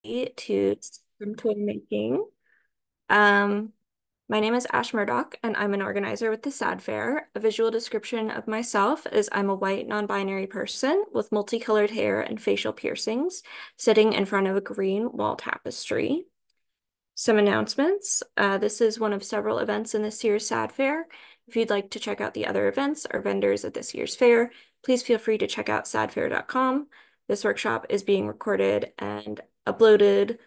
to Stim Toy Making. Um, my name is Ash Murdoch, and I'm an organizer with the SAD Fair. A visual description of myself is I'm a white non-binary person with multicolored hair and facial piercings, sitting in front of a green wall tapestry. Some announcements. This is one of several events in this year's SAD Fair. If you'd like to check out the other events or vendors at this year's fair, please feel free to check out sadfair.com. This workshop is being recorded and uploaded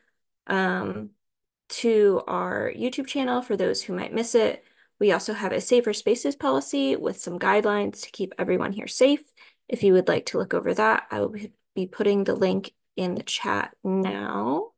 um, to our YouTube channel for those who might miss it. We also have a safer spaces policy with some guidelines to keep everyone here safe. If you would like to look over that, I will be putting the link in the chat now.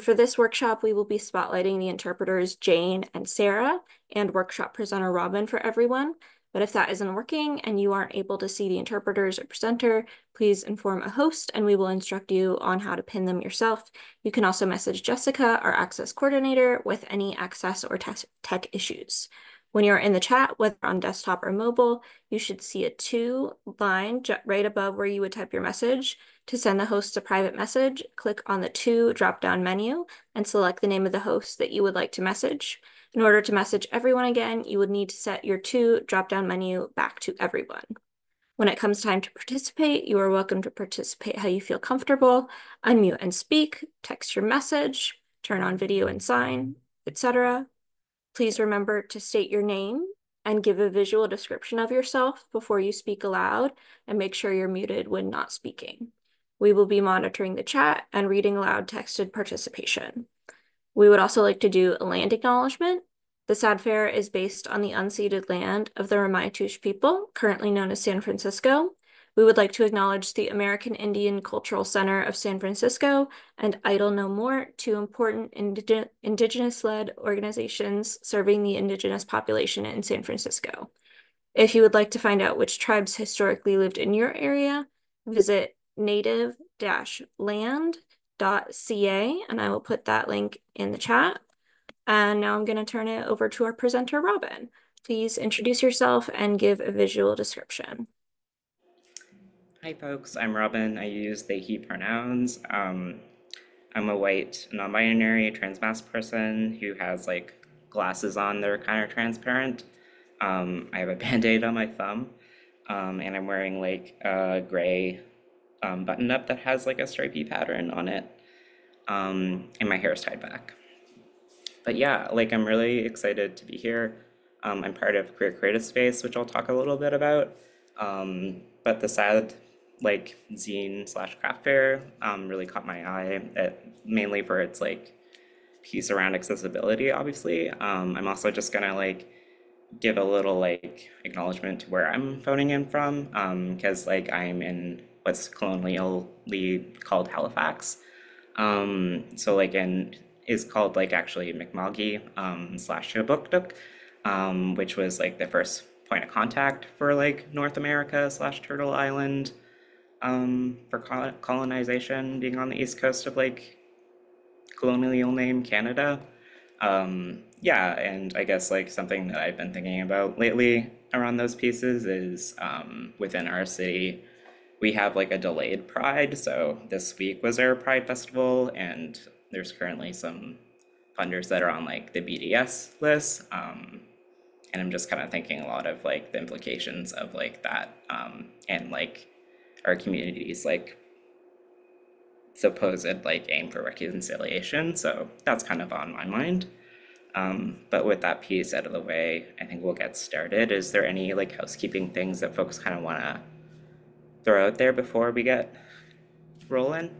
For this workshop, we will be spotlighting the interpreters Jane and Sarah and workshop presenter Robin for everyone. But if that isn't working and you aren't able to see the interpreters or presenter, please inform a host and we will instruct you on how to pin them yourself. You can also message Jessica, our access coordinator, with any access or tech issues. When you're in the chat, whether on desktop or mobile, you should see a 2 line right above where you would type your message. To send the host a private message, click on the 2 drop-down menu and select the name of the host that you would like to message. In order to message everyone again, you would need to set your 2 drop-down menu back to everyone. When it comes time to participate, you are welcome to participate how you feel comfortable, unmute and speak, text your message, turn on video and sign, etc. Please remember to state your name and give a visual description of yourself before you speak aloud, and make sure you're muted when not speaking. We will be monitoring the chat and reading aloud texted participation. We would also like to do a land acknowledgement. The SAD Fair is based on the unceded land of the Ramaytush people, currently known as San Francisco. We would like to acknowledge the American Indian Cultural Center of San Francisco and Idle No More, two important Indigenous-led organizations serving the Indigenous population in San Francisco. If you would like to find out which tribes historically lived in your area, visit native-land.ca, and I will put that link in the chat. And now I'm going to turn it over to our presenter, Robin. Please introduce yourself and give a visual description. Hi folks, I'm Robin. I use they, he pronouns. I'm a white, non-binary, trans-mass person who has like glasses on that are kind of transparent. I have a band-aid on my thumb, and I'm wearing like a gray button-up that has like a stripy pattern on it, and my hair is tied back. But yeah, like I'm really excited to be here. I'm part of Queer Creative Space, which I'll talk a little bit about. But the sad like zine slash craft fair really caught my eye, mainly for its like piece around accessibility, obviously. I'm also just gonna like give a little like acknowledgement to where I'm phoning in from, because like I'm in what's colonially called Halifax. So like in is called like actually Mi'kma'ki slash Chibuktuk, which was like the first point of contact for like North America slash Turtle Island for colonization, being on the east coast of like colonial name Canada. Yeah, and I guess like something that I've been thinking about lately around those pieces is within our city, we have like a delayed Pride. So this week was our Pride Festival, and there's currently some funders that are on like the BDS list. And I'm just kind of thinking a lot of like the implications of like that, and like our community's like supposed like aim for reconciliation. So that's kind of on my mind. But with that piece out of the way, I think we'll get started. Is there any like housekeeping things that folks kind of want to throw out there before we get rolling?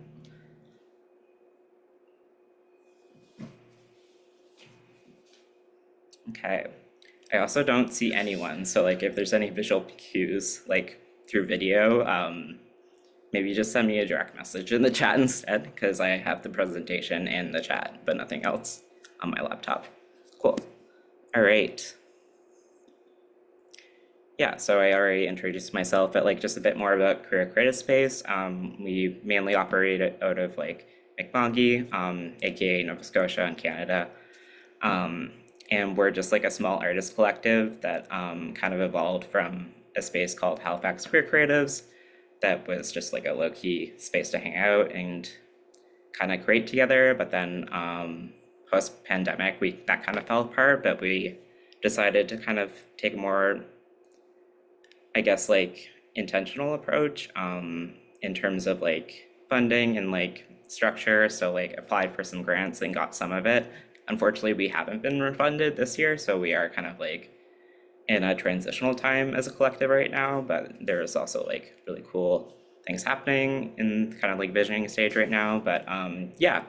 Okay. I also don't see anyone, so like if there's any visual cues like through video, maybe just send me a direct message in the chat instead, because I have the presentation and the chat, but nothing else on my laptop. Cool. All right. Yeah, so I already introduced myself, but like just a bit more about Queer Creative Space. We mainly operate out of like Mi'kma'ki, aka Nova Scotia in Canada. And we're just like a small artist collective that kind of evolved from a space called Halifax Queer Creatives that was just like a low-key space to hang out and kind of create together. But then post-pandemic, we that kind of fell apart, but we decided to kind of take a more, I guess, like intentional approach in terms of like funding and like structure. So like applied for some grants and got some of it. Unfortunately, we haven't been refunded this year, so we are kind of like in a transitional time as a collective right now, but there's also like really cool things happening in kind of like visioning stage right now. But yeah,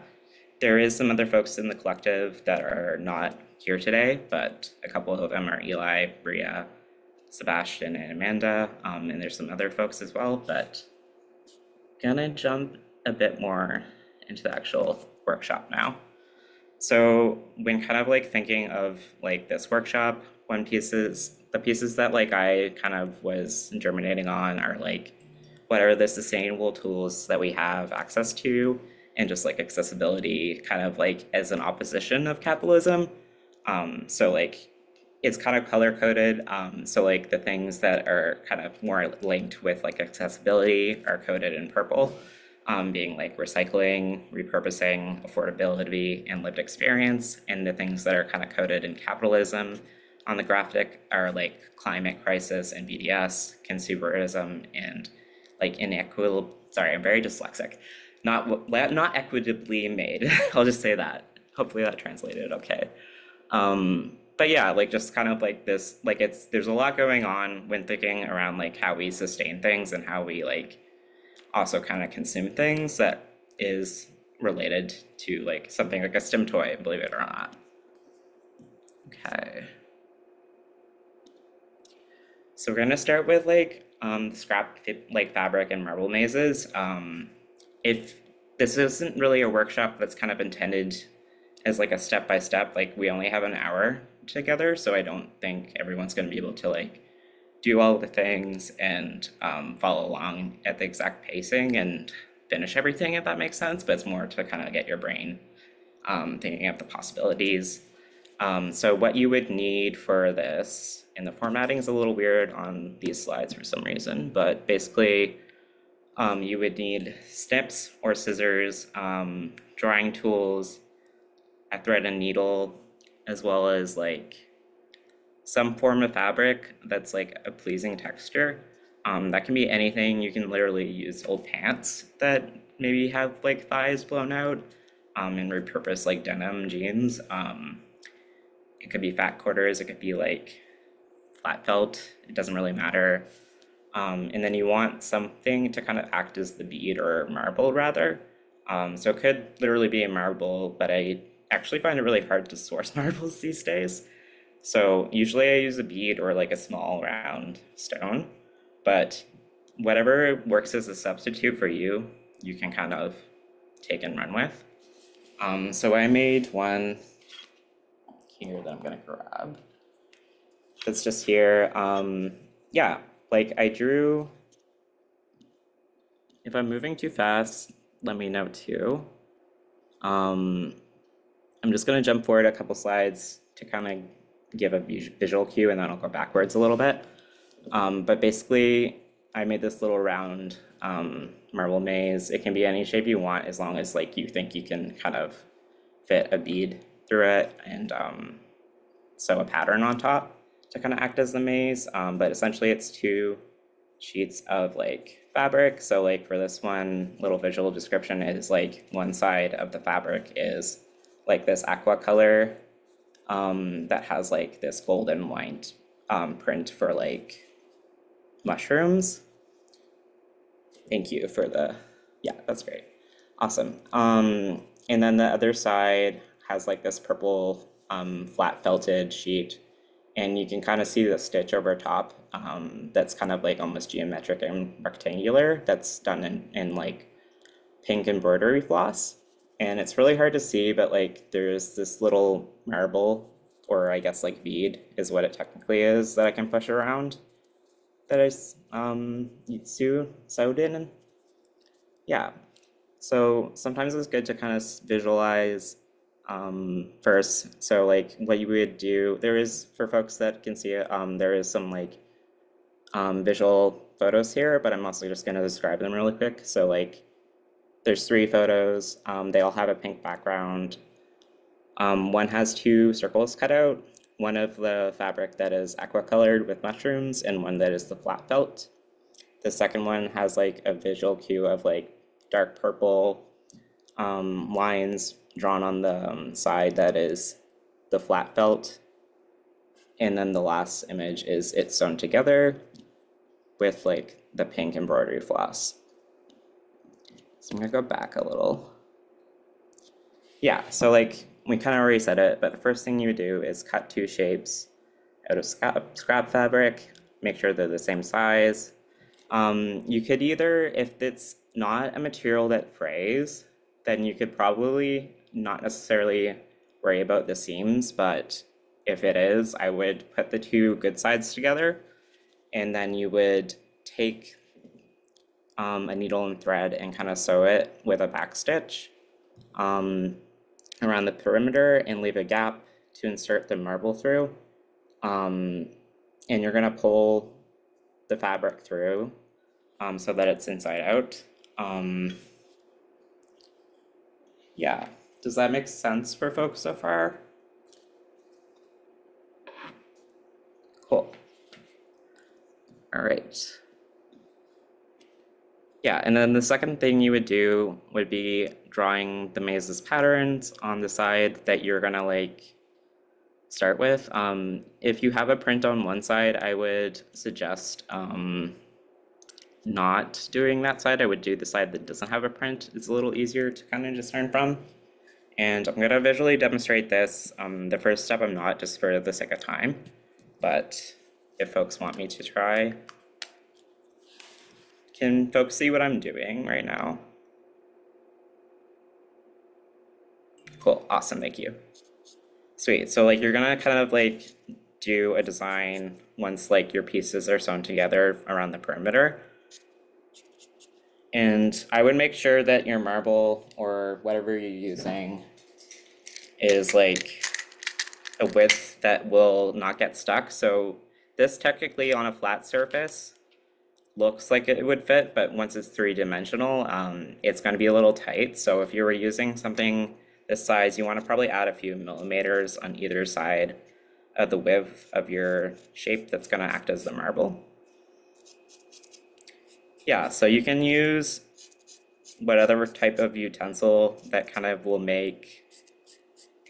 there is some other folks in the collective that are not here today, but a couple of them are Eli, Bria, Sebastian, and Amanda, and there's some other folks as well, but gonna jump a bit more into the actual workshop now. So when kind of like thinking of like this workshop, the pieces that like I kind of was germinating on are like, what are the sustainable tools that we have access to, and just like accessibility kind of like as an opposition of capitalism. So like it's kind of color coded. So like the things that are kind of more linked with like accessibility are coded in purple, being like recycling, repurposing, affordability, and lived experience. And the things that are kind of coded in capitalism on the graphic are like climate crisis and BDS, consumerism, and like inequitable. Sorry, I'm very dyslexic. Not equitably made. I'll just say that. Hopefully that translated okay. But yeah, like just kind of like this, like there's a lot going on when thinking around like how we sustain things and how we like also kind of consume things that is related to like something like a STEM toy, believe it or not. Okay. So we're gonna start with like scrap like fabric and marble mazes. If this isn't really a workshop that's kind of intended as like a step by step, like we only have an hour together, so I don't think everyone's gonna be able to like do all the things and follow along at the exact pacing and finish everything, if that makes sense. But it's more to kind of get your brain thinking of the possibilities. So what you would need for this, and the formatting is a little weird on these slides for some reason, but basically you would need snips or scissors, drawing tools, a thread and needle, as well as like some form of fabric that's like a pleasing texture. That can be anything. You can literally use old pants that maybe have like thighs blown out and repurpose like denim jeans. It could be fat quarters, it could be like flat felt, it doesn't really matter. And then you want something to kind of act as the bead or marble rather. So it could literally be a marble, but I actually find it really hard to source marbles these days. So usually I use a bead or like a small round stone, but whatever works as a substitute for you, you can kind of take and run with. So I made one here that I'm gonna grab. It's just here. Yeah, like I drew, if I'm moving too fast, let me know too. I'm just gonna jump forward a couple slides to kind of give a visual cue, and then I'll go backwards a little bit. But basically, I made this little round marble maze. It can be any shape you want as long as like you think you can kind of fit a bead through it and sew a pattern on top to kind of act as the maze. But essentially it's two sheets of like fabric. So like for this one, little visual description is like one side of the fabric is like this aqua color that has like this golden white print for like mushrooms. Thank you for the, yeah, that's great. Awesome. And then the other side has like this purple flat felted sheet, and you can kind of see the stitch over top that's kind of like almost geometric and rectangular that's done in like pink embroidery floss. And it's really hard to see, but like there's this little marble, or I guess like bead is what it technically is, that I can push around that I sewed in. And yeah, so sometimes it's good to kind of visualize first. So like what you would do, there is, for folks that can see it, there is some like visual photos here, but I'm mostly just going to describe them really quick. So like there's 3 photos. They all have a pink background. One has 2 circles cut out, one of the fabric that is aqua colored with mushrooms and one that is the flat felt. The second one has like a visual cue of like dark purple lines drawn on the side that is the flat felt. And then the last image is it sewn together with like the pink embroidery floss. So I'm gonna go back a little. Yeah, so like we kind of already said it, but the first thing you do is cut 2 shapes out of scrap fabric, make sure they're the same size. You could either, if it's not a material that frays, then you could probably not necessarily worry about the seams, but if it is, I would put the 2 good sides together, and then you would take a needle and thread and kind of sew it with a back stitch around the perimeter and leave a gap to insert the marble through. And you're gonna pull the fabric through so that it's inside out. Yeah, does that make sense for folks so far? Cool. All right. Yeah, and then the second thing you would do would be drawing the mazes patterns on the side that you're gonna like start with. If you have a print on one side, I would suggest not doing that side. I would do the side that doesn't have a print. It's a little easier to kind of discern from. And I'm gonna visually demonstrate this. The first step I'm not, just for the sake of time, but if folks want me to try. Can folks see what I'm doing right now? Cool, awesome, thank you. Sweet, so like you're gonna kind of like do a design once like your pieces are sewn together around the perimeter. And I would make sure that your marble or whatever you're using is like a width that will not get stuck. So this technically on a flat surface looks like it would fit, but once it's 3-dimensional, it's going to be a little tight. So if you were using something this size, you want to probably add a few millimeters on either side of the width of your shape that's going to act as the marble. Yeah, so you can use whatever type of utensil that kind of will make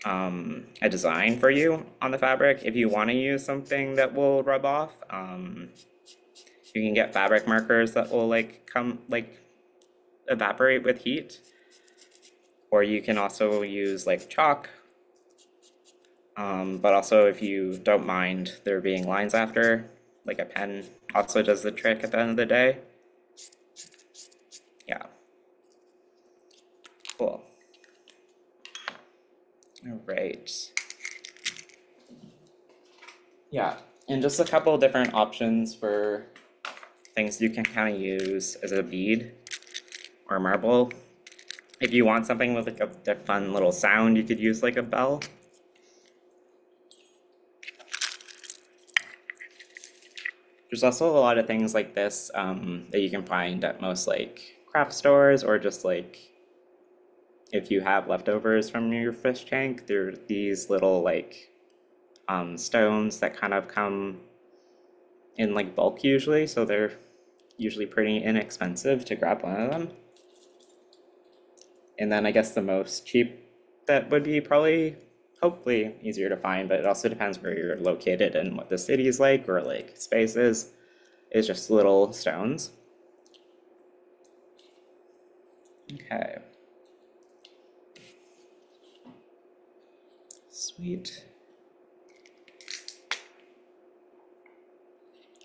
a design for you on the fabric. If you want to use something that will rub off, you can get fabric markers that will like evaporate with heat, or you can also use like chalk. But also if you don't mind there being lines after, like a pen also does the trick at the end of the day. Yeah. Cool. All right. Yeah, and just a couple of different options for things you can kind of use as a bead or marble. If you want something with like a fun little sound, you could use like a bell. There's also a lot of things like this that you can find at most like craft stores, or just like if you have leftovers from your fish tank, there are these little like stones that kind of come in like bulk usually, so they're usually pretty inexpensive to grab one of them. And then I guess the most cheap that would be probably hopefully easier to find, but it also depends where you're located and what the city is like or like spaces, is just little stones. Okay. Sweet.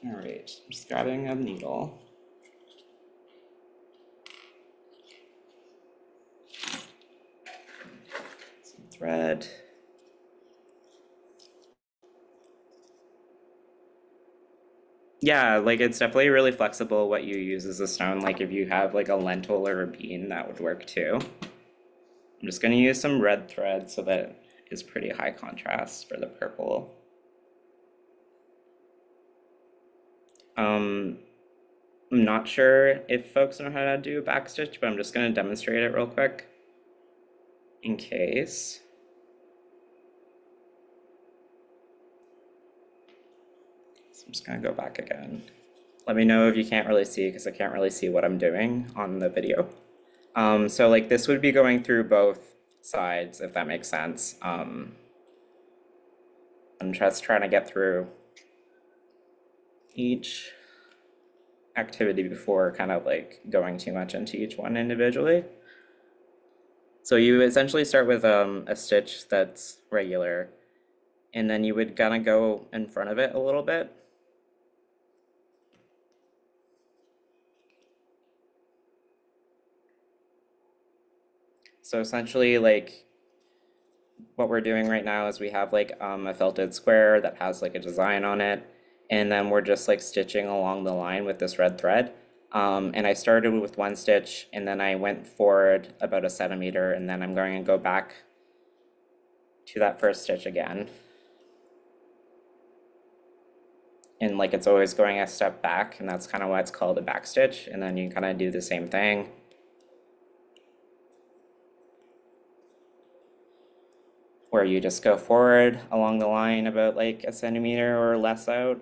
All right, I'm just grabbing a needle. Some thread. Yeah, like it's definitely really flexible what you use as a stone. Like if you have like a lentil or a bean, that would work too. I'm just gonna use some red thread so that it is pretty high contrast for the purple. Um, I'm not sure if folks know how to do a backstitch, but I'm just going to demonstrate it real quick in case. So I'm just going to go back again. Let me know if you can't really see because I can't really see what I'm doing on the video. So like this would be going through both sides, if that makes sense. I'm just trying to get through each activity before kind of like going too much into each one individually. So you essentially start with a stitch that's regular, and then you would kind of go in front of it a little bit. So essentially, like what we're doing right now is we have like a felted square that has like a design on it, and then we're just like stitching along the line with this red thread. And I started with one stitch, and then I went forward about a centimeter, and then I'm going to go back to that first stitch again. And like it's always going a step back, and that's kind of why it's called a back stitch. And then you kind of do the same thing. Where you just go forward along the line about like a centimeter or less out.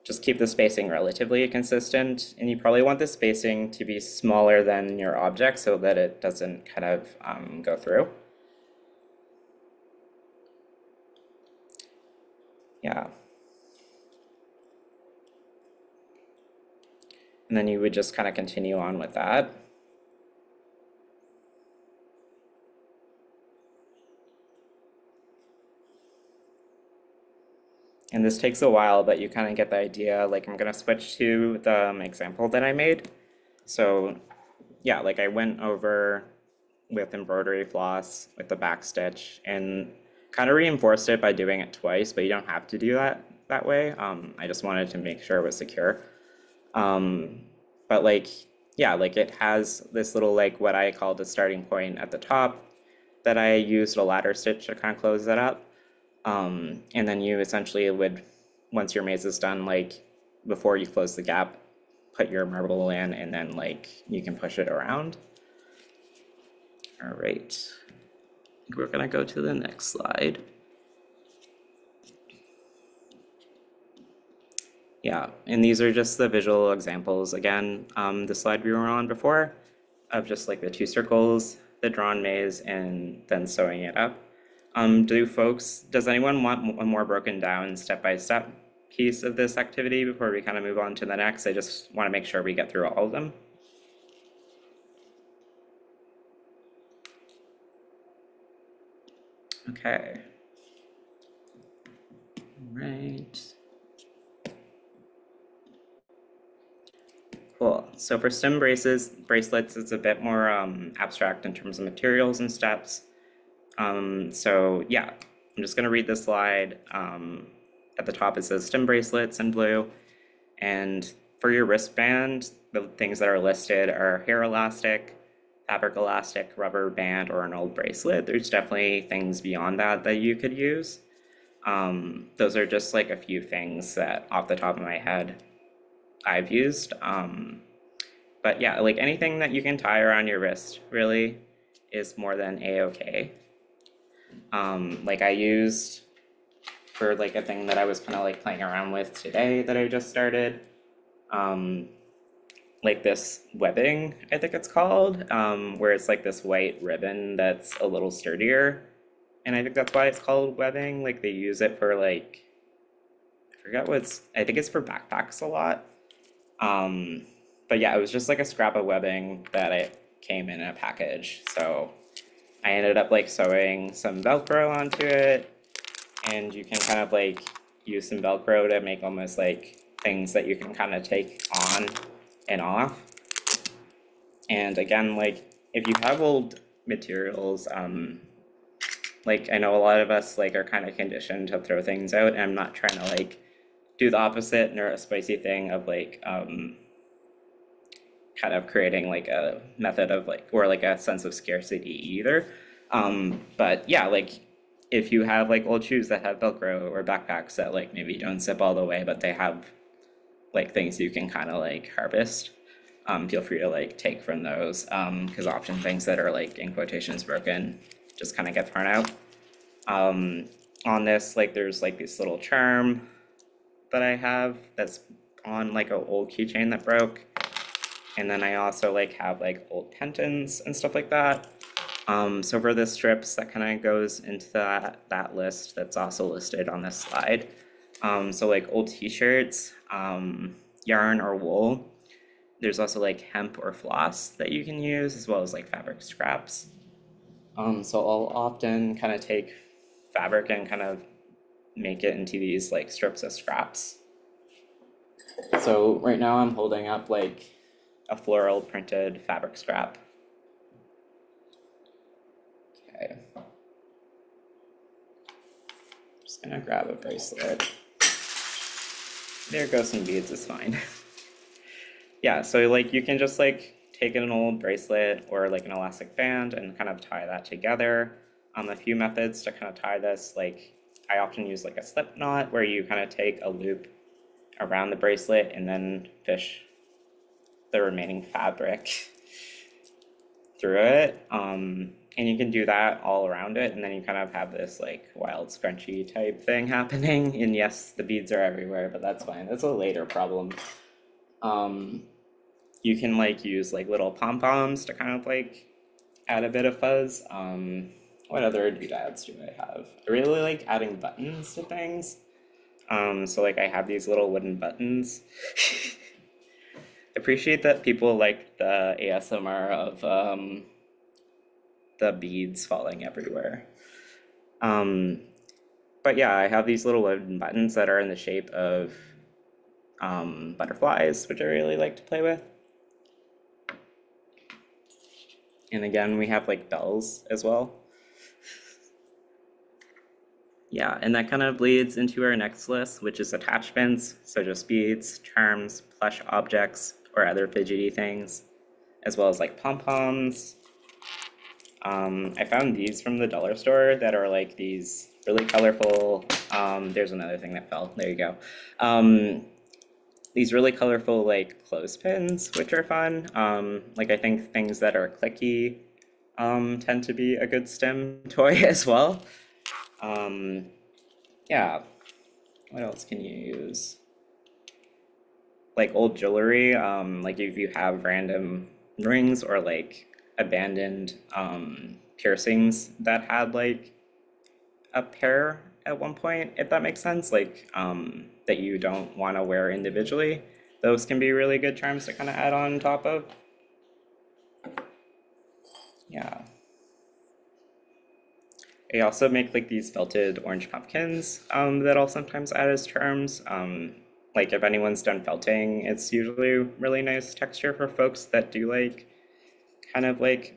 Just keep the spacing relatively consistent, and you probably want the spacing to be smaller than your object so that it doesn't kind of go through. Yeah. And then you would just kind of continue on with that. And this takes a while, but you kind of get the idea. Like I'm going to switch to the example that I made. So yeah, like I went over with embroidery floss with the back stitch and kind of reinforced it by doing it twice, but you don't have to do that way. I just wanted to make sure it was secure. But like, yeah, like it has this little like what I call the starting point at the top that I used a ladder stitch to kind of close that up. And then you essentially would, once your maze is done, like before you close the gap, put your marble in, and then like you can push it around. All right, we're gonna go to the next slide. Yeah, and these are just the visual examples. Again, the slide we were on before of just like the two circles, the drawn maze, and then sewing it up. Does anyone want a more broken down step-by-step piece of this activity before we kind of move on to the next? I just want to make sure we get through all of them. Okay. All right. Cool. So for stem bracelets, it's a bit more abstract in terms of materials and steps. So yeah, I'm just going to read this slide. At the top, it says stem bracelets in blue. And for your wristband, the things that are listed are hair elastic, fabric elastic, rubber band, or an old bracelet. There's definitely things beyond that that you could use. Those are just like a few things that off the top of my head I've used. But yeah, like anything that you can tie around your wrist really is more than a-okay. Like I used for like a thing that I was kind of like playing around with today that I just started. Like this webbing, I think it's called, where it's like this white ribbon that's a little sturdier. And I think that's why it's called webbing. Like they use it for like, I think it's for backpacks a lot. But yeah, it was just like a scrap of webbing that it came in a package. So I ended up like sewing some Velcro onto it, and you can kind of like use some Velcro to make almost like things that you can kind of take on and off. And again, like if you have old materials, like I know a lot of us like are kind of conditioned to throw things out, and I'm not trying to like do the opposite nor a spicy thing of like kind of creating like a method of like or like a sense of scarcity either. But yeah, like if you have like old shoes that have Velcro or backpacks that like maybe don't zip all the way, but they have like things you can kind of like harvest. Feel free to like take from those because often things that are like in quotations broken just kind of get thrown out. On this, like there's like this little charm that I have that's on like an old keychain that broke. And then I also like have like old pendants and stuff like that. So for the strips, that kind of goes into that list that's also listed on this slide. So like old t-shirts, yarn or wool. There's also like hemp or floss that you can use, as well as like fabric scraps. So I'll often kind of take fabric and kind of make it into these like strips of scraps. So right now I'm holding up like a floral printed fabric scrap. Okay. Just gonna grab a bracelet. There goes some beads, it's fine. Yeah, so like you can just like take an old bracelet or like an elastic band and kind of tie that together. A few methods to kind of tie this, like I often use like a slip knot where you kind of take a loop around the bracelet and then fish the remaining fabric through it. And you can do that all around it, and then you kind of have this like wild scrunchy type thing happening. And yes, the beads are everywhere, but that's fine. That's a later problem. You can like use like little pom-poms to kind of like add a bit of fuzz. What other doodads do I have? I really like adding buttons to things. So like I have these little wooden buttons. Appreciate that people like the ASMR of the beads falling everywhere. But yeah, I have these little wooden buttons that are in the shape of butterflies, which I really like to play with. And again, we have like bells as well. Yeah, and that kind of bleeds into our next list, which is attachments. So just beads, charms, plush objects, or other fidgety things, as well as like pom-poms. I found these from the dollar store that are like these really colorful, there's another thing that fell, there you go. These really colorful like clothespins, which are fun. Like I think things that are clicky tend to be a good stem toy as well. Yeah, what else can you use? Like old jewelry, like if you have random rings or like abandoned piercings that had like a pair at one point, if that makes sense, like that you don't want to wear individually, those can be really good charms to kind of add on top of. Yeah. I also make like these felted orange pumpkins that I'll sometimes add as charms. Like if anyone's done felting, it's usually really nice texture for folks that do like kind of like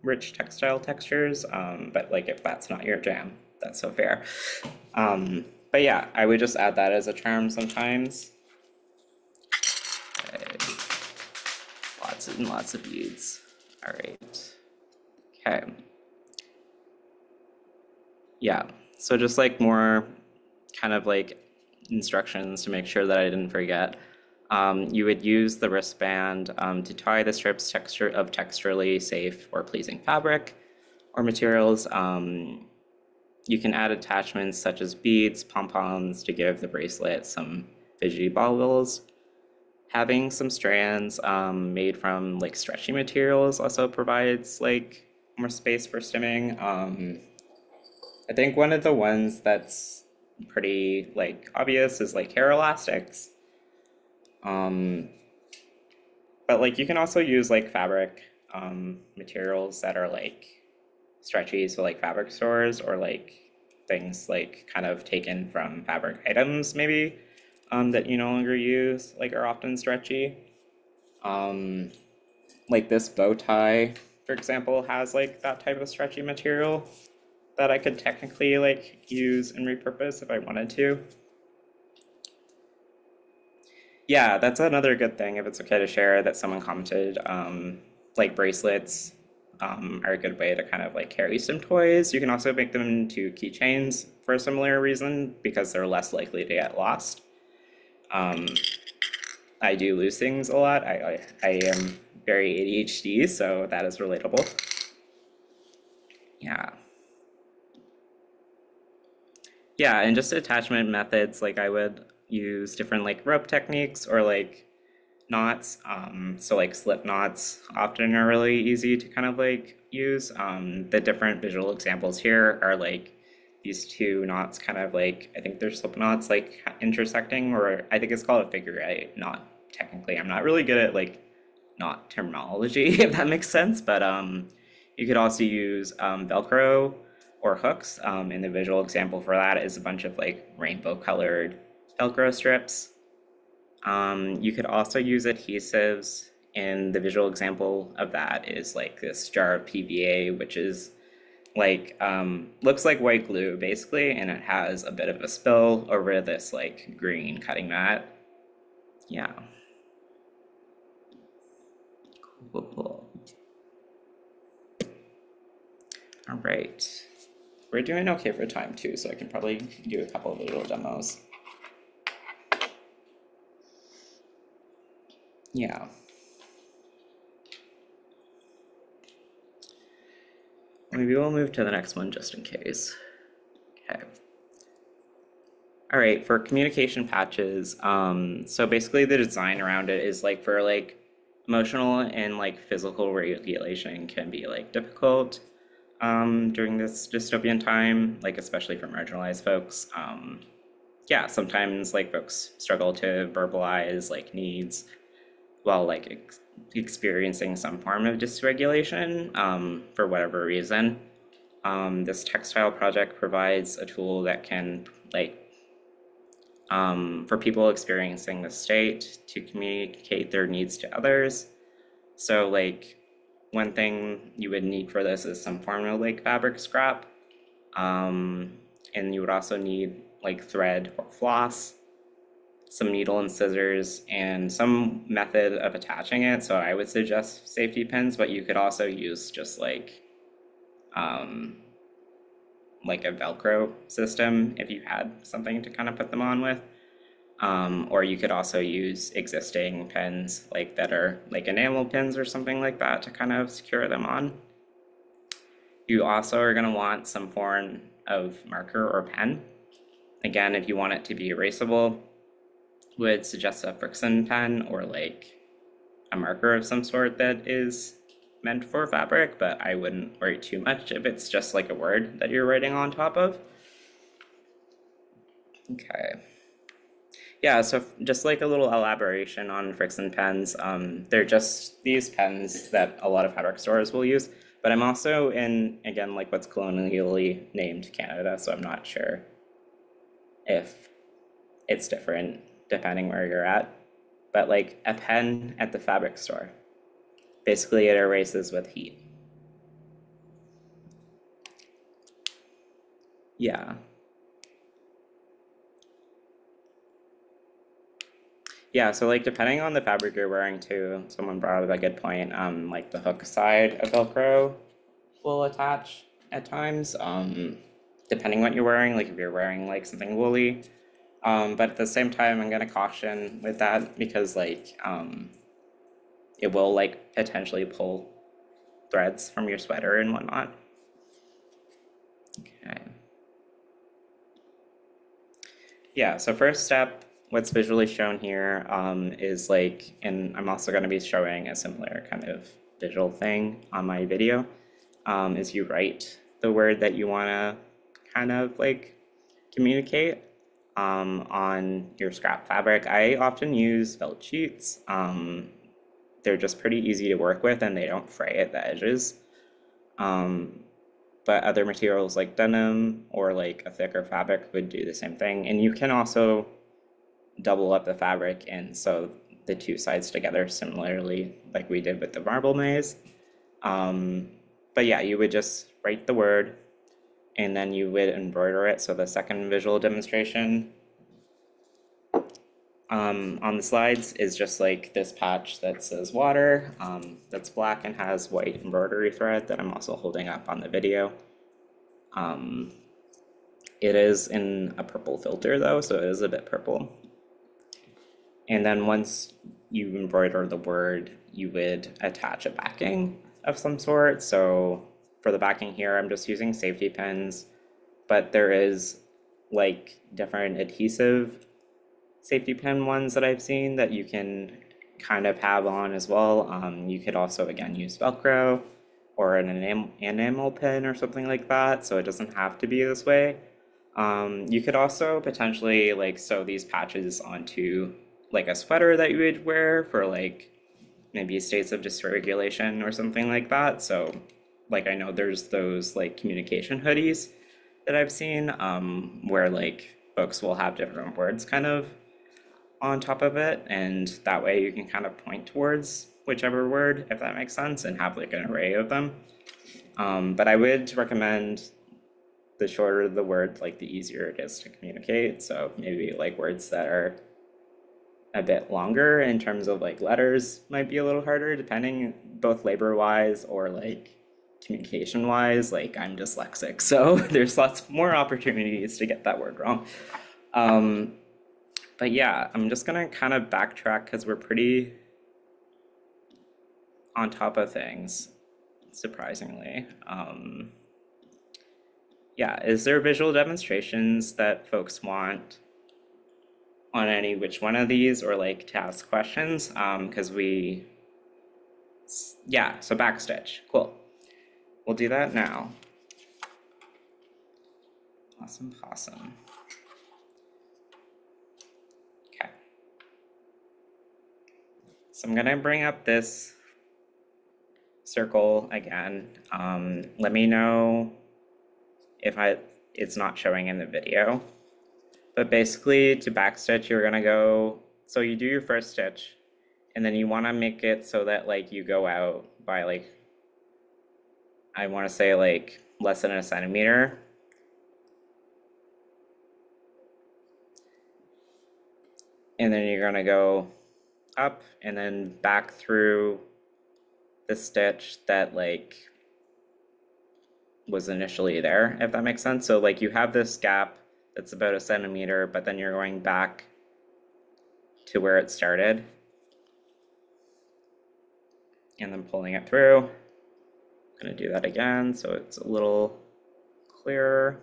rich textile textures. But like if that's not your jam, that's so fair. But yeah, I would just add that as a charm sometimes. Okay. Lots and lots of beads. All right. Okay. Yeah, so just like more kind of like instructions to make sure that I didn't forget. You would use the wristband to tie the strips of texturally safe or pleasing fabric or materials. You can add attachments such as beads, pom-poms to give the bracelet some fidgety baubles. Having some strands made from like stretchy materials also provides like more space for stimming. I think one of the ones that's pretty like obvious is like hair elastics. But like you can also use like fabric materials that are like stretchy, so like fabric stores or like things like kind of taken from fabric items maybe that you no longer use, like are often stretchy. Like this bow tie, for example, has like that type of stretchy material that I could technically like use and repurpose if I wanted to. Yeah, that's another good thing, if it's okay to share, that someone commented. Like bracelets are a good way to kind of like carry some toys. You can also make them into keychains for a similar reason because they're less likely to get lost. I do lose things a lot. I am very ADHD, so that is relatable. Yeah. Yeah, and just attachment methods, like I would use different like rope techniques or like knots. So like slip knots often are really easy to kind of like use. The different visual examples here are like these two knots kind of like, I think they're slip knots like intersecting, or I think it's called a figure eight knot technically. I'm not really good at like knot terminology, if that makes sense, but you could also use Velcro or hooks. And the visual example for that is a bunch of like rainbow colored Velcro strips. You could also use adhesives, and the visual example of that is like this jar of PVA, which is like looks like white glue basically, and it has a bit of a spill over this like green cutting mat. Yeah. Cool. All right. We're doing okay for time too, so I can probably do a couple of little demos. Yeah. Maybe we'll move to the next one just in case. Okay. All right, for communication patches, so basically the design around it is like for like emotional and like physical regulation can be like difficult during this dystopian time, like especially for marginalized folks. Yeah, sometimes like folks struggle to verbalize like needs while like experiencing some form of dysregulation for whatever reason. This textile project provides a tool that can like for people experiencing the state to communicate their needs to others. So like one thing you would need for this is some form of like fabric scrap. And you would also need like thread or floss, some needle and scissors, and some method of attaching it. So I would suggest safety pins, but you could also use just um, like a Velcro system if you had something to kind of put them on with. Or you could also use existing pins like that are like enamel pins or something like that to kind of secure them on. You also are going to want some form of marker or pen. Again, if you want it to be erasable, would suggest a friction pen or like a marker of some sort that is meant for fabric, but I wouldn't worry too much if it's just like a word that you're writing on top of. Okay. Yeah, so just like a little elaboration on friction pens, they're just these pens that a lot of fabric stores will use, but I'm also in, again, like what's colonially named Canada, so I'm not sure if it's different depending where you're at, but like a pen at the fabric store, basically it erases with heat. Yeah. Yeah, so like depending on the fabric you're wearing too, someone brought up a good point, like the hook side of Velcro will attach at times, depending what you're wearing, like if you're wearing like something woolly. But at the same time, I'm gonna caution with that because like it will like potentially pull threads from your sweater and whatnot. Okay. Yeah, so first step, what's visually shown here is like, and I'm also going to be showing a similar kind of visual thing on my video, is you write the word that you want to kind of like communicate on your scrap fabric. I often use felt sheets. They're just pretty easy to work with and they don't fray at the edges. But other materials like denim or like a thicker fabric would do the same thing. And you can also double up the fabric and sew the two sides together similarly like we did with the marble maze. But yeah, you would just write the word and then you would embroider it. So the second visual demonstration on the slides is just like this patch that says water, that's black and has white embroidery thread that I'm also holding up on the video. It is in a purple filter though, so it is a bit purple. And then once you embroider the word, you would attach a backing of some sort. So for the backing here, I'm just using safety pins, but there is like different adhesive safety pin ones that I've seen that you can kind of have on as well. You could also, again, use Velcro or an enamel pin or something like that, so it doesn't have to be this way. You could also potentially like sew these patches onto like a sweater that you would wear for like maybe states of dysregulation or something like that. So like I know there's those like communication hoodies that I've seen where like folks will have different words kind of on top of it, and that way you can kind of point towards whichever word, if that makes sense, and have like an array of them. But I would recommend the shorter the word, like the easier it is to communicate. So maybe like words that are a bit longer in terms of like letters might be a little harder, depending both labor wise or like communication wise. Like I'm dyslexic, so there's lots more opportunities to get that word wrong. Um, but yeah, I'm just gonna kind of backtrack because we're pretty on top of things, surprisingly. Yeah, is there visual demonstrations that folks want on any which one of these, or like to ask questions? Because yeah, so backstitch, cool. We'll do that now. Awesome, awesome. Okay. So I'm gonna bring up this circle again. Let me know if it's not showing in the video. But basically to backstitch, you're gonna go, so you do your first stitch, and then you wanna make it so that like you go out by like, I wanna say like less than a centimeter. And then you're gonna go up and then back through the stitch that like was initially there, if that makes sense. So like you have this gap that's about a centimeter, but then you're going back to where it started and then pulling it through. I'm gonna do that again so it's a little clearer.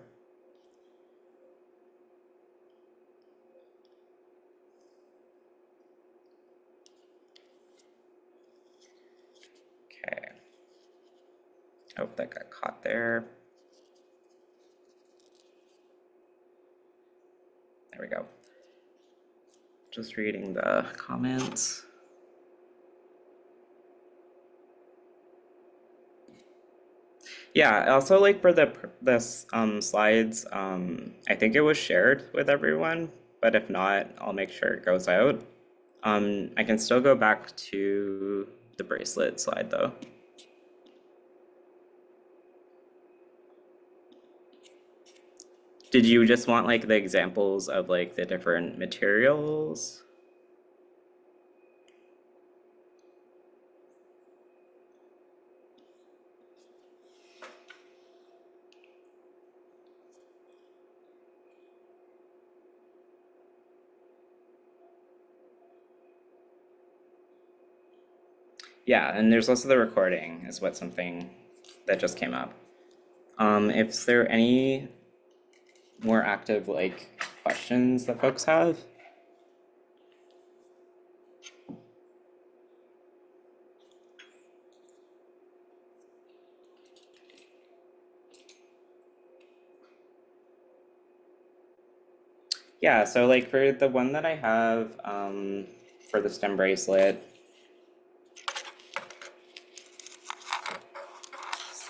Okay. Oh, that got caught there. There we go. Just reading the comments. Yeah, also like for this slides, I think it was shared with everyone, but if not, I'll make sure it goes out. I can still go back to the bracelet slide though. Did you just want like the examples of like the different materials? Yeah, and there's also the recording is what something that just came up. If there any more active like questions that folks have? Yeah, so like for the one that I have for the stem bracelet,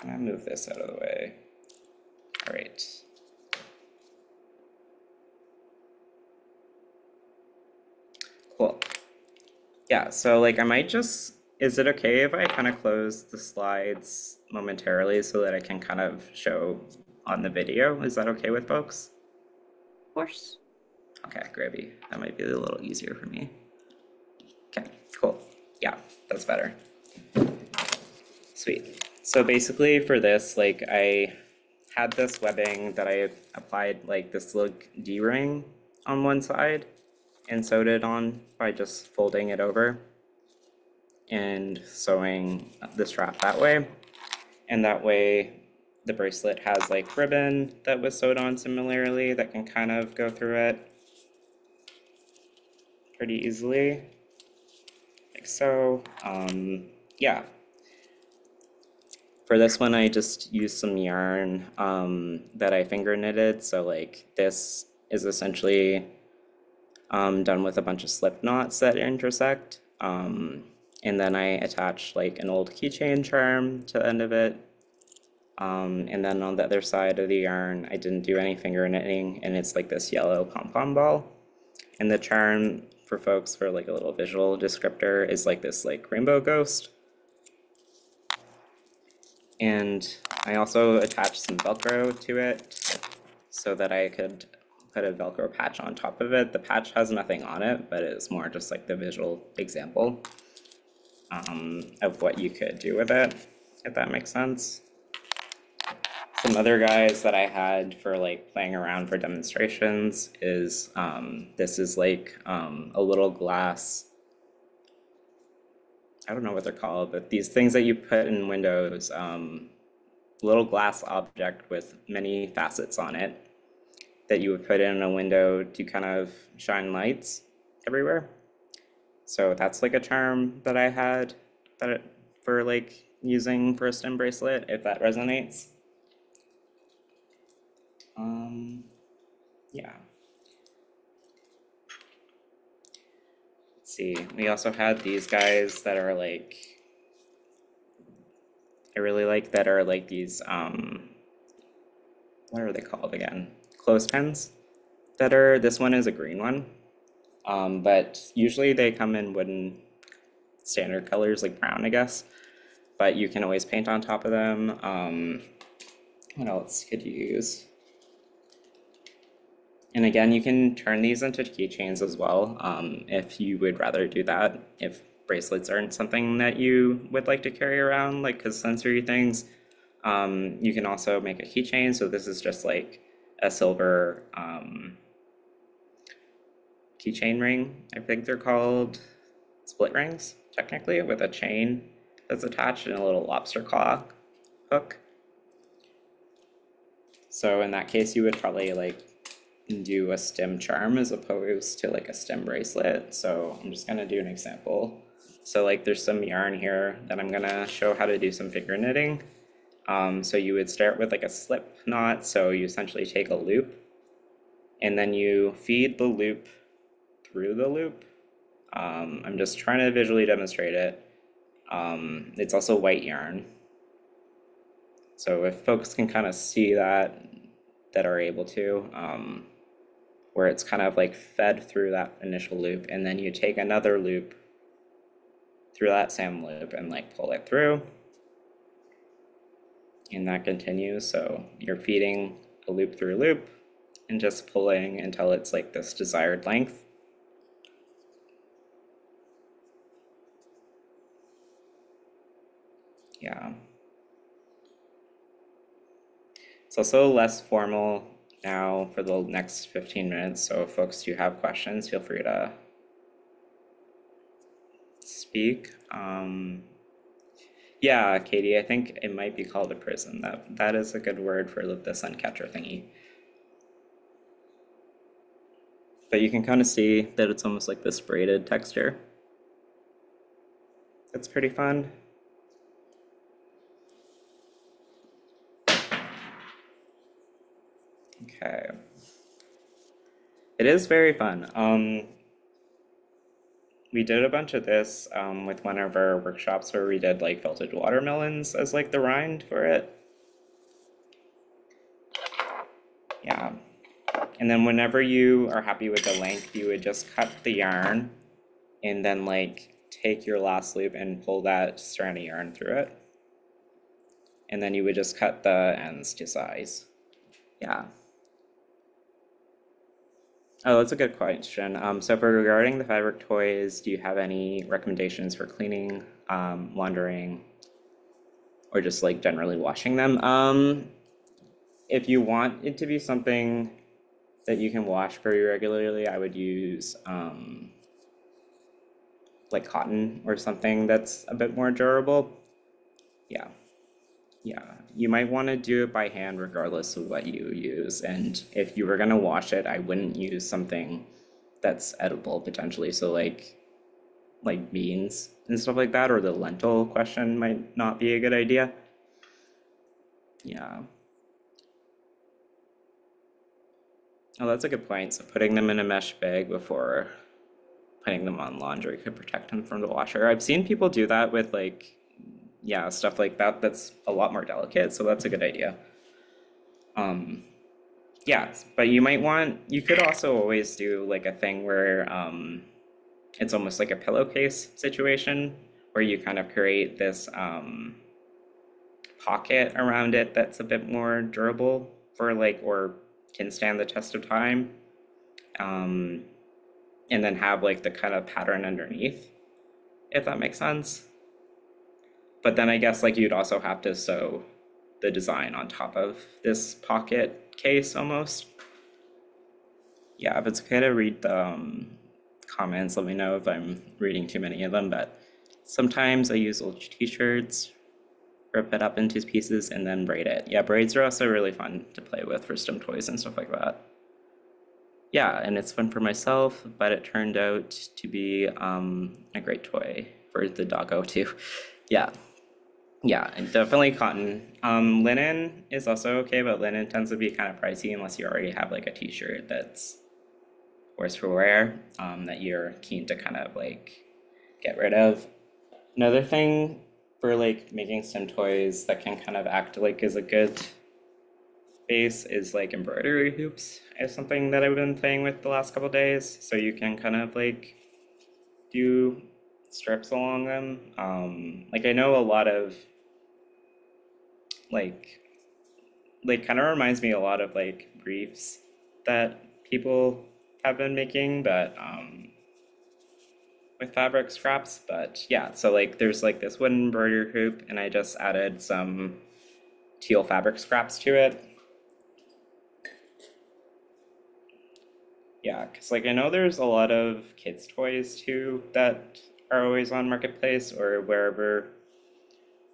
I'm gonna move this out of the way. All right. Cool. Yeah, so like I might just, is it okay if I kind of close the slides momentarily so that I can kind of show on the video? Is that okay with folks? Of course. Okay, gravy. That might be a little easier for me. Okay, cool. Yeah, that's better. Sweet. So basically for this, like I had this webbing that I applied like this little D-ring on one side. and sewed it on by just folding it over and sewing the strap that way. And that way the bracelet has like ribbon that was sewed on similarly that can kind of go through it pretty easily, like so. Yeah. For this one, I just used some yarn that I finger knitted. So like this is essentially done with a bunch of slip knots that intersect. And then I attached like an old keychain charm to the end of it. And then on the other side of the yarn, I didn't do any finger knitting, and it's like this yellow pom-pom ball. And the charm for folks, for like a little visual descriptor, is like this like rainbow ghost. And I also attached some Velcro to it so that I could put a Velcro patch on top of it. The patch has nothing on it, but it's more just like the visual example of what you could do with it, if that makes sense. Some other guys that I had for like playing around for demonstrations is this is like a little glass, I don't know what they're called, but these things that you put in windows, little glass object with many facets on it that you would put in a window to kind of shine lights everywhere. So that's like a charm that I had for like using for a stem bracelet, if that resonates. Yeah. Let's see. We also had these guys that are like, I really like, that are like these, what are they called again? Clothespins that are, this one is a green one. But usually they come in wooden standard colors like brown, I guess. But you can always paint on top of them. What else could you use? And again, you can turn these into keychains as well, if you would rather do that. If bracelets aren't something that you would like to carry around, like as sensory things, you can also make a keychain. So this is just like a silver keychain ring, I think they're called split rings, technically, with a chain that's attached and a little lobster claw hook. So in that case, you would probably like do a stem charm as opposed to like a stem bracelet. So I'm just gonna do an example. So like there's some yarn here that I'm gonna show how to do some finger knitting. So you would start with like a slip knot. So you essentially take a loop and then you feed the loop through the loop. I'm just trying to visually demonstrate it. It's also white yarn. So if folks can kind of see that, that are able to, where it's kind of like fed through that initial loop, and then you take another loop through that same loop and like pull it through, and that continues. So you're feeding a loop through loop and just pulling until it's like this desired length. Yeah. It's also less formal now for the next 15 minutes. So if folks do have questions, feel free to speak. Yeah, Katie, I think it might be called a prism. That is a good word for the sun catcher thingy. But you can kind of see that it's almost like this braided texture. It's pretty fun. Okay. It is very fun. We did a bunch of this with one of our workshops where we did like felted watermelons as like the rind for it. Yeah. And then whenever you are happy with the length, you would just cut the yarn and then like take your last loop and pull that strand of yarn through it. And then you would just cut the ends to size. Yeah. Oh, that's a good question. So for regarding the fabric toys, do you have any recommendations for cleaning, laundering, or just like generally washing them? If you want it to be something that you can wash pretty regularly, I would use like cotton or something that's a bit more durable. Yeah, yeah. You might want to do it by hand regardless of what you use. And if you were gonna wash it, I wouldn't use something that's edible potentially. So like beans and stuff like that, or the lentil question might not be a good idea. Yeah. Oh, that's a good point. So putting them in a mesh bag before putting them on laundry could protect them from the washer. I've seen people do that with like, yeah, stuff like that. That's a lot more delicate, so that's a good idea. Yeah, but you could also always do like a thing where it's almost like a pillowcase situation where you kind of create this pocket around it that's a bit more durable for like, or can stand the test of time. Um, and then have like the kind of pattern underneath, if that makes sense. But then I guess like you'd also have to sew the design on top of this pocket case almost. Yeah, if it's okay to read the comments, let me know if I'm reading too many of them. But sometimes I use old t-shirts, rip it up into pieces, and then braid it. Yeah, braids are also really fun to play with for stem toys and stuff like that. Yeah, and it's fun for myself, but it turned out to be a great toy for the doggo too. Yeah, yeah, and definitely cotton. Linen is also okay, but linen tends to be kind of pricey unless you already have like a t-shirt that's worse for wear, that you're keen to kind of like get rid of. Another thing for like making stem toys that can kind of act like as a good base is like embroidery hoops is something that I've been playing with the last couple days. So you can kind of like do strips along them. Like I know a lot of like kind of reminds me a lot of like briefs that people have been making, but with fabric scraps. But yeah, so like there's like this wooden embroidery hoop, and I just added some teal fabric scraps to it. Yeah, because like I know there's a lot of kids' toys too that are always on Marketplace or wherever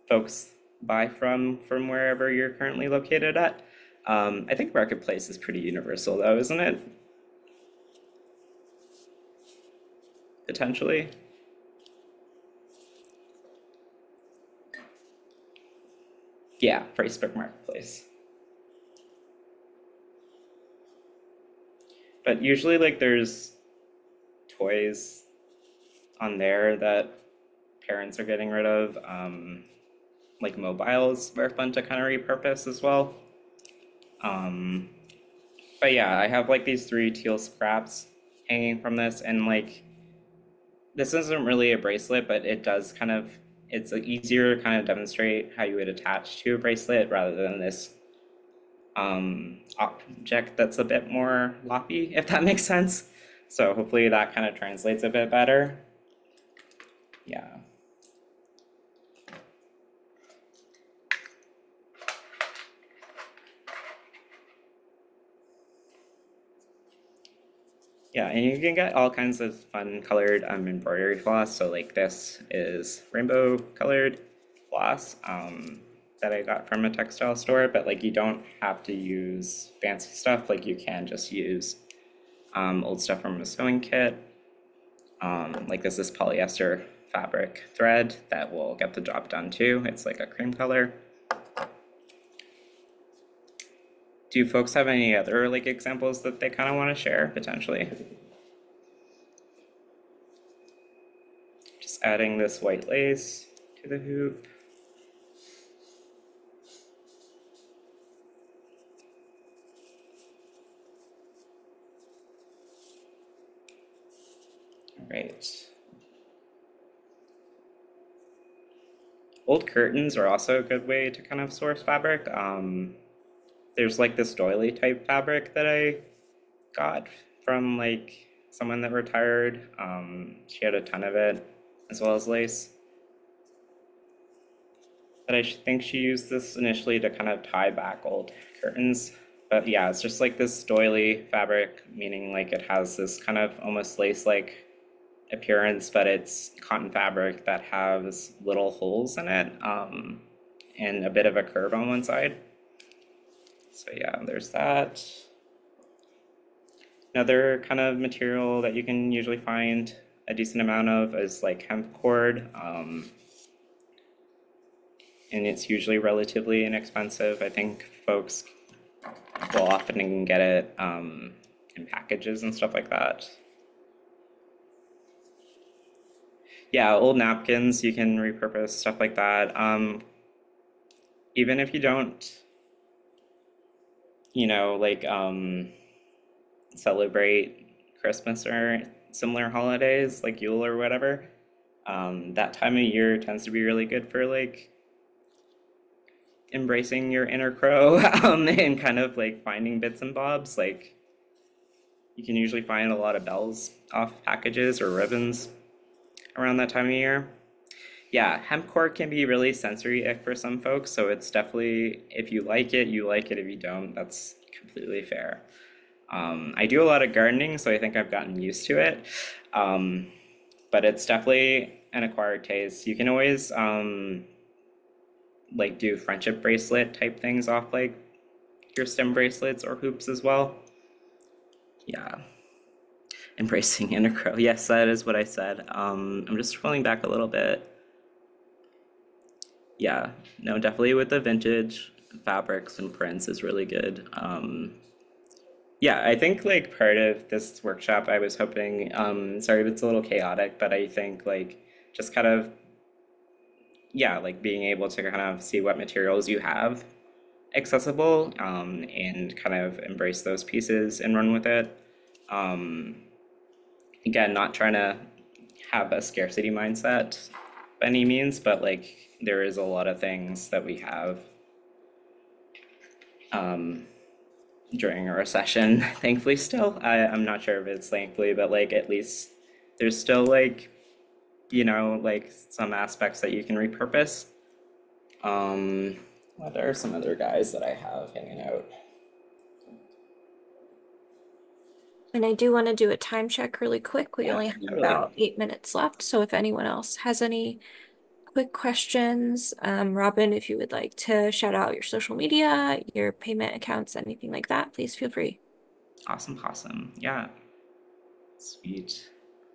folks buy from wherever you're currently located at. I think Marketplace is pretty universal though, isn't it? Potentially. Yeah, Facebook Marketplace. But usually like there's toys on there that parents are getting rid of. Like mobiles are fun to kind of repurpose as well. Um, but yeah, I have like these three teal scraps hanging from this, and like this isn't really a bracelet, but it does kind of, it's easier to kind of demonstrate how you would attach to a bracelet rather than this object that's a bit more loppy, if that makes sense. So hopefully that kind of translates a bit better. Yeah. Yeah, and you can get all kinds of fun colored embroidery floss. So like this is rainbow colored floss that I got from a textile store, but like you don't have to use fancy stuff. Like you can just use old stuff from a sewing kit. Like this is polyester fabric thread that will get the job done too. It's like a cream color. Do folks have any other like examples that they kind of want to share potentially? Just adding this white lace to the hoop. All right. Old curtains are also a good way to kind of source fabric. There's like this doily type fabric that I got from like someone that retired. She had a ton of it, as well as lace. But I think she used this initially to kind of tie back old curtains. But yeah, it's just like this doily fabric, meaning like it has this kind of almost lace-like appearance, but it's cotton fabric that has little holes in it, and a bit of a curve on one side. So yeah, there's that. Another kind of material that you can usually find a decent amount of is like hemp cord, and it's usually relatively inexpensive. I think folks will often get it in packages and stuff like that. Yeah, old napkins you can repurpose, stuff like that. Even if you don't, like celebrate Christmas or similar holidays like Yule or whatever, that time of year tends to be really good for like embracing your inner crow, and kind of like finding bits and bobs. Like you can usually find a lot of bells off packages or ribbons around that time of year. Yeah, hemp cord can be really sensory ick for some folks, so it's definitely, if you like it, you like it. If you don't, that's completely fair. I do a lot of gardening, so I think I've gotten used to it. Um, but it's definitely an acquired taste. You can always like do friendship bracelet type things off like your stem bracelets or hoops as well. Yeah, embracing inner crow. Yes, that is what I said. I'm just scrolling back a little bit. Yeah, no, definitely with the vintage fabrics and prints is really good. Yeah, I think like part of this workshop, I was hoping, sorry if it's a little chaotic, but I think like just kind of, yeah, like being able to kind of see what materials you have accessible, and kind of embrace those pieces and run with it. Um, Again, not trying to have a scarcity mindset by any means, but like there is a lot of things that we have during a recession, thankfully still. I'm not sure if it's thankfully, but like at least there's still like, like some aspects that you can repurpose. What are some other guys that I have hanging out? And I do want to do a time check really quick. We Yeah, only have totally. about 8 minutes left. So if anyone else has any quick questions, Robin, if you would like to shout out your social media, your payment accounts, anything like that, please feel free. Awesome, awesome. Yeah, sweet.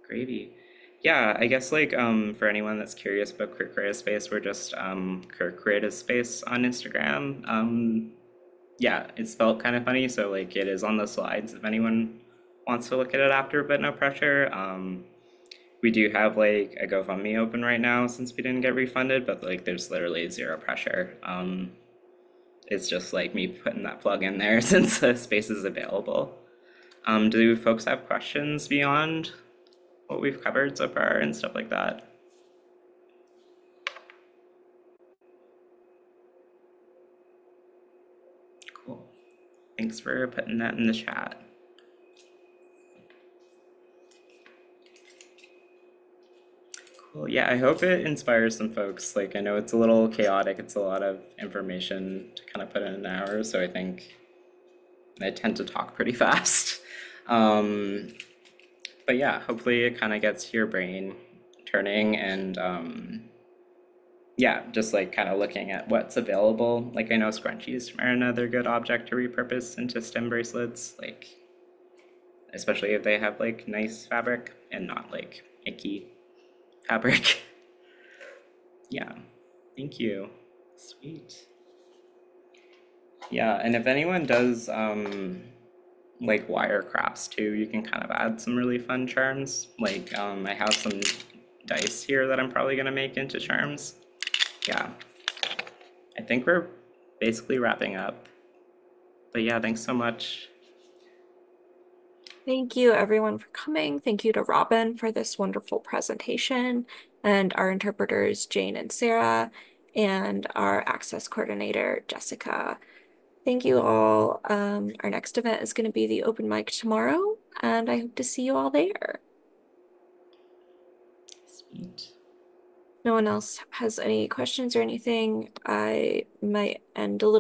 Gravy. Yeah, I guess like for anyone that's curious about Crit Creative Space, we're just Crit Creative Space on Instagram. Yeah, it's spelled kind of funny, so like it is on the slides if anyone wants to look at it after, but no pressure. We do have like a GoFundMe open right now since we didn't get refunded, but like there's literally zero pressure. It's just like me putting that plug in there since the space is available. Do folks have questions beyond what we've covered so far and stuff like that? Cool. Thanks for putting that in the chat. Cool. Yeah, I hope it inspires some folks. Like, I know it's a little chaotic, it's a lot of information to kind of put in an hour, so I think I tend to talk pretty fast. Um, but yeah, hopefully it kind of gets your brain turning and yeah, just like kind of looking at what's available. Like, I know scrunchies are another good object to repurpose into stem bracelets, like, especially if they have like nice fabric and not like icky fabric. Yeah, thank you. Sweet. Yeah, and if anyone does like wire crafts too, you can kind of add some really fun charms. Like I have some dice here that I'm probably gonna make into charms. Yeah, I think we're basically wrapping up. But yeah, thanks so much. Thank you, everyone, for coming. Thank you to Robin for this wonderful presentation, and our interpreters, Jane and Sarah, and our access coordinator, Jessica. Thank you all. Our next event is going to be the open mic tomorrow, and I hope to see you all there. Sweet. No one else has any questions or anything. I might end a little